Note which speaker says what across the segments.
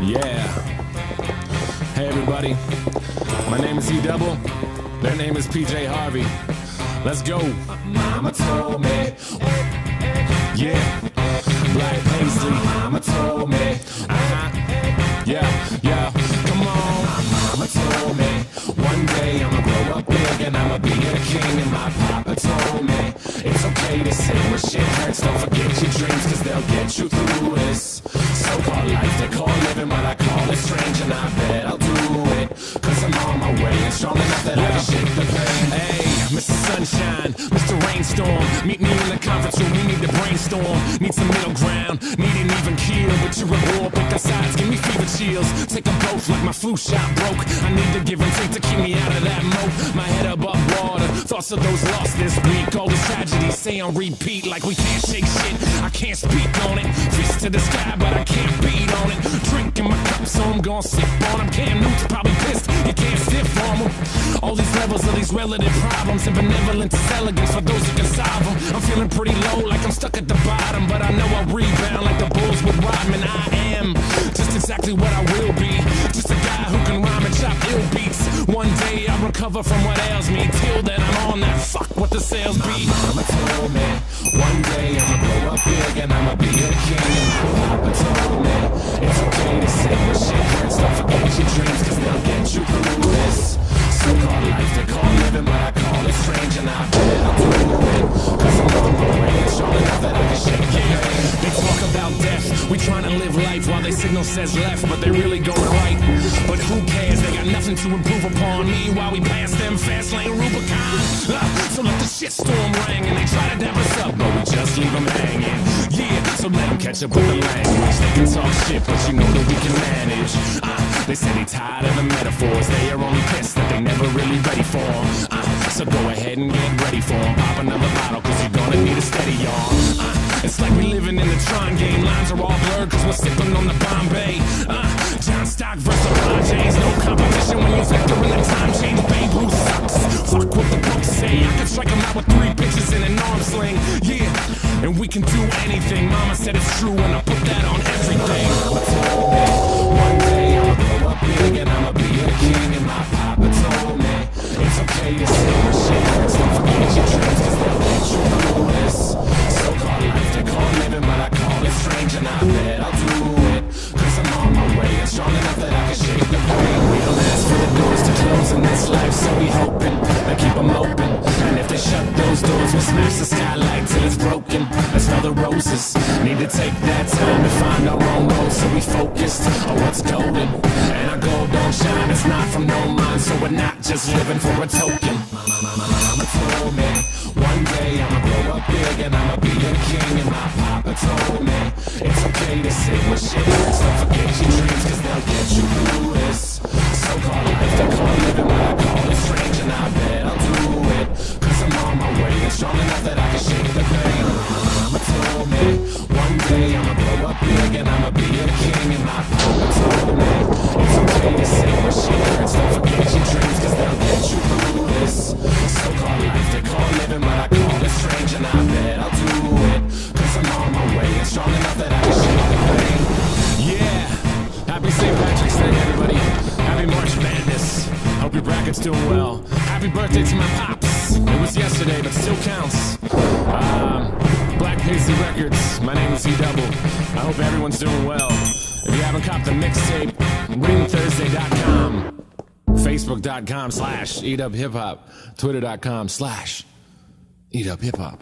Speaker 1: Yeah. Hey everybody, my name is E-Double, their name is PJ Harvey. Let's go. Mama told me. Yeah. Black Paisley. Mama told me. Yeah. Come on. Mama told me. One day I'ma grow up big and I'ma be a king. And my papa told me it's okay to say when shit hurts. Don't forget your dreams, cause they'll get you through this so-called life they call living, but I call it strange. And I bet I'll do it, cause I'm on my way and strong enough that I can shake the pain. Hey, Mr. Sunshine, Mr. Rainstorm, meet me in the conference room, we need to brainstorm. Need some middle ground, need an even keel. But you're a war, pick our sides, give me fever chills. Take them both like my flu shot broke. I need to give and take to keep me out of that moat. My head above water, thoughts of those lost this week. All these tragedies say on repeat like we can't shake shit. I can't speak on it, fist to the sky but I can't beat on it. Drinking my cup so I'm gon' sip on them. Cam Newton's probably pissed, you can't stiff on them. All these levels of these relative problems, and benevolence is elegance for those who can solve them. I'm feeling pretty low like I'm stuck at the bottom, but I know I'll rebound like the Bulls with Rodman. I am just exactly what I will be, just a guy who can rhyme and chop ill beats. One day I'll recover from what ails me, till then I'm on that fuck what the sales be. Mama told me one day I'ma grow up big and I'ma be a king. And my papa told me it's okay to say when shit hurts. Don't forget your dreams, cause they'll get you through this so-called life they call living, but I call it strange. And I bet I'll do it, cause I'm on my way and strong enough that I can shake the pain. They talk about death, we tryna live life while they signal says left, but they really go right. But who cares, they got nothing to improve upon me while we pass them fast lane Rubicon. So let the shitstorm ring and they try to dap us up, but we just leave them hanging. Yeah, so let them catch up with the language. They can talk shit, but you know that we can manage. They say they tired of the metaphors, they are only pissed that they never really ready for them. So go ahead and get ready for them. Pop another bottle, cause you're gonna need a steady arm. It's like we living in the Tron game. Lines are all blurred cause we're sipping on the Bombay. John Stock versus LeBron James. No competition when you factor in the time change. Babe, who sucks? Fuck what the books say. I can strike him out with 3 pitches in an arm sling. Yeah, and we can do anything. Mama said it's true and I put that on everything. Mama told me one day I'ma grow up big and I'ma be a king. And my papa told me it's okay to say when shit hurts. Don't forget your dreams, cause they'll get you through this so-called life they call living, but I call it strange. And I bet I'll do it, cause I'm on my way and strong enough that I can shake the pain. We don't ask for the doors to close in this life, so we hoping they keep them open. And if they shut those doors, we'll smash the skylight till it's broken. Let's smell the roses, need to take that time to find our own road, so we focused on what's golden. And our gold don't shine, it's not from no mind, so we're not just living for a token. Mama told me one day I'ma grow up big and I'ma be a king. And my papa told me it's okay to say when shit hurts. Don't forget your dreams, cause they'll get you through this so-called life they call living, but I call it strange. And I bet I'll do it, cause I'm on my way and strong enough that I can shake the pain. Mama told me one day I'ma grow up big and I'ma be a king. And my papa told me it's okay to say when shit hurts. Don't forget your dreams, cause they'll get you through this so-called life they call living, but I call it strange. And I bet I'll do it, cause I'm on my way and strong enough that I can shake the pain. Yeah, happy St. Patrick's Day everybody. Happy March Madness, hope your bracket's doing well. Happy birthday to my pops, it was yesterday but still counts. Black Paisley Records, my name is E-Double. I hope everyone's doing well. If you haven't copped the mixtape, ReadingThursday.com, Facebook.com/EatUpHipHop, Twitter.com/EatUpHipHop.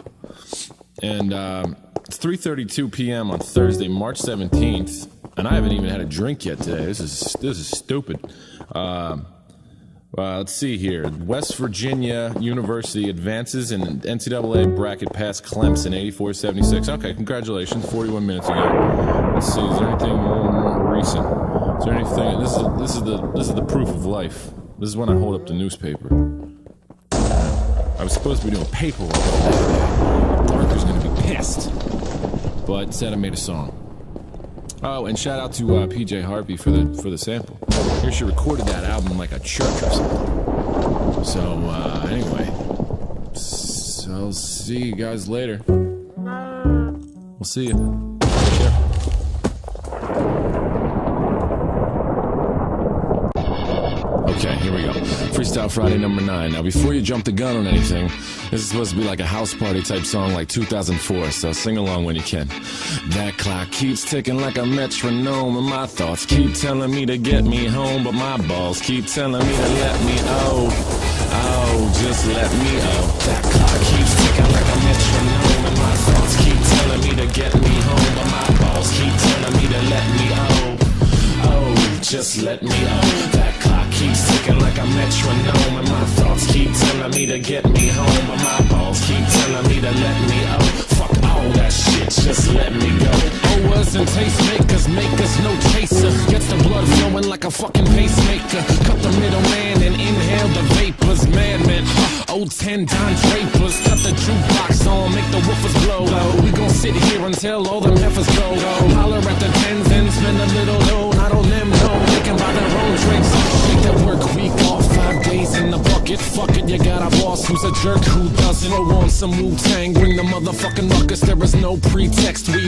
Speaker 1: And it's 3:32 p.m. on Thursday, March 17th, and I haven't even had a drink yet today. This is stupid. Let's see here. West Virginia University advances in NCAA bracket past Clemson, 84-76. Okay, congratulations. 41 minutes ago. Let's see. Is there anything more recent? Is there anything? This is the proof of life. This is when I hold up the newspaper. I was supposed to be doing paperwork all day. Parker's gonna be pissed, but instead I made a song. Oh, and shout out to PJ Harvey for the sample. Here she recorded that album like a church or something. So anyway, so I'll see you guys later. We'll see you. Take care. out Friday number 9. Now, before you jump the gun on anything, this is supposed to be like a house party type song like 2004, so sing along when you can. That clock keeps ticking like a metronome, and my thoughts keep telling me to get me home, but my balls keep telling me to let me just let me That clock keeps ticking like a metronome, and my thoughts keep telling me to get me home, but my balls keep telling me to let me just let me That clock keeps ticking like a metronome, and my thoughts keep telling me to get me home, but my balls keep telling me to let me fuck all that shit, just let me go. Owers and tastemakers make us no chaser. Gets the blood flowing like a fucking pacemaker. Cut the middleman and inhale the vapors. Madman, old 10 Don Drapers. Cut the jukebox on, make the woofers blow. We gon' sit here until all them heifers go. Holler at the tens and spend a little dough. Not on them, no, they can buy their own drinks. Take that work week off, 5 days in the bucket. Fuck it, you got a boss who's a jerk who doesn't. Throw on some Wu-Tang, bring the motherfucking ruckus. There is no pretext. We